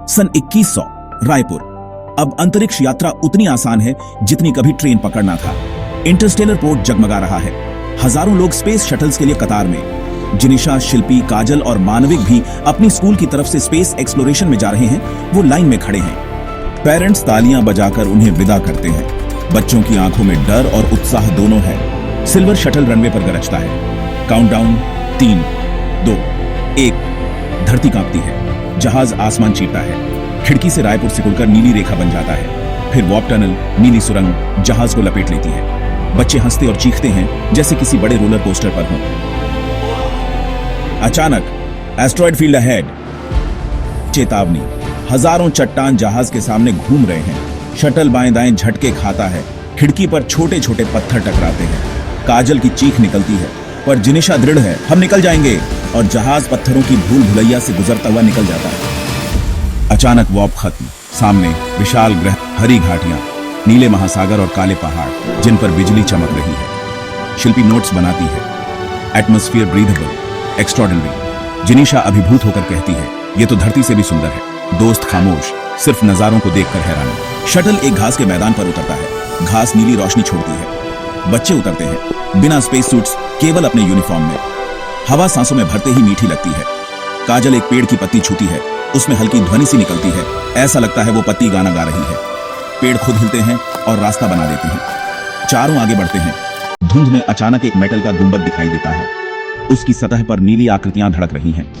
सन 2100 रायपुर। अब अंतरिक्ष यात्रा उतनी आसान है जितनी कभी ट्रेन पकड़ना था। इंटरस्टेलर पोर्ट जगमगा रहा है। हजारों लोग स्पेस शटल्स के लिए कतार में। जिनिशा, शिल्पी, काजल और मानविक भी अपनी स्कूल की तरफ से स्पेस एक्सप्लोरेशन में जा रहे हैं। वो लाइन में खड़े हैं। पेरेंट्स तालियां बजाकर उन्हें विदा करते हैं। बच्चों की आंखों में डर और उत्साह दोनों है। सिल्वर शटल रनवे पर गरजता है। काउंटडाउन 3, 2, 1। धरती कांपती है। जहाज आसमान चीरता है। खिड़की से रायपुर सिकुड़कर नीली रेखा बन जाता है। फिर वार्प टनल, नीली सुरंग जहाज को लपेट लेती है। बच्चे हंसते और चीखते हैं जैसे किसी बड़े रोलर कोस्टर पर हों। अचानक एस्ट्रॉयड फील्ड अहेड। चेतावनी। हजारों चट्टान जहाज के सामने घूम रहे हैं। शटल बाएं दाएं झटके खाता है। खिड़की पर छोटे छोटे पत्थर टकराते हैं। काजल की चीख निकलती है, पर जिनिशा दृढ़ है, हम निकल जाएंगे। और जहाज पत्थरों की भूल भुलैया से गुजरता हुआ निकल जाता है। अचानक वार्प खत्म। सामने विशाल ग्रह, हरी घाटियां, नीले महासागर और काले पहाड़ जिन पर बिजली चमक रही है। शिल्पी नोट्स बनाती है। Atmosphere breathable, extraordinary. जिनिशा अभिभूत होकर कहती है, ये तो धरती से भी सुंदर है। दोस्त खामोश, सिर्फ नजारों को देखकर हैरान। शटल एक घास के मैदान पर उतरता है। घास नीली रोशनी छोड़ती है। बच्चे उतरते हैं, बिना स्पेस सूट्स, केवल अपने यूनिफॉर्म में। हवा सांसों में भरते ही मीठी लगती है। काजल एक पेड़ की पत्ती छूती है। उसमें हल्की ध्वनि सी निकलती है। ऐसा लगता है वो पत्ती गाना गा रही है। पेड़ खुद हिलते हैं और रास्ता बना देते हैं। चारों आगे बढ़ते हैं। धुंध में अचानक एक मेटल का गुंबद दिखाई देता है। उसकी सतह पर नीली आकृतियां धड़क रही हैं।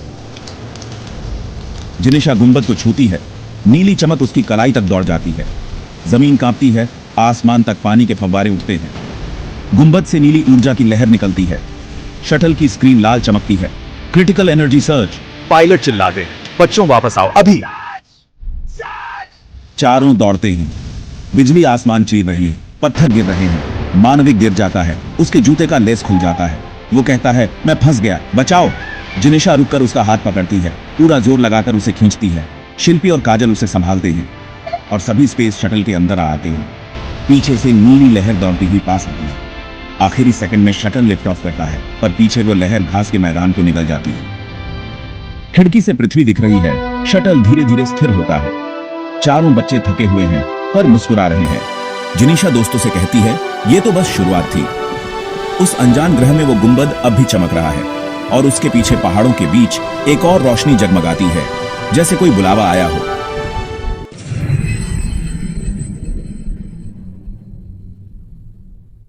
जिनिशा गुंबद को छूती है। नीली चमक उसकी कलाई तक दौड़ जाती है। जमीन कांपती है। आसमान तक पानी के फव्वारे उठते हैं। गुंबद से नीली ऊर्जा की लहर निकलती है। शटल की स्क्रीन लाल चमकती है। Critical energy search. पायलट चिल्ला दे, बच्चों वापस आओ अभी। चारों दौड़ते हैं। बिजली आसमान चीर रही है। पत्थर गिर रहे हैं। मानविक गिर जाता है। उसके जूते का लेस खुल जाता है। वो कहता है, मैं फंस गया, बचाओ। जिनिशा रुककर उसका हाथ पकड़ती है। पूरा जोर लगाकर उसे खींचती है। शिल्पी और काजल उसे संभालते हैं और सभी स्पेस शटल के अंदर आते हैं। पीछे से नीली लहर दौड़ती हुई पास आती है। आखिरी सेकंड में शटल लिफ्ट ऑफ करता है, पर पीछे वो लहर घास के मैदान को निकल जाती है। खिड़की से पृथ्वी दिख रही है। शटल धीरे धीरे स्थिर होता है। चारों बच्चे थके हुए हैं, पर मुस्कुरा रहे हैं। जिनिशा दोस्तों से कहती है, ये तो बस शुरुआत थी। उस अनजान ग्रह में वो गुंबद अब भी चमक रहा है और उसके पीछे पहाड़ों के बीच एक और रोशनी जगमगाती है, जैसे कोई बुलावा आया हो।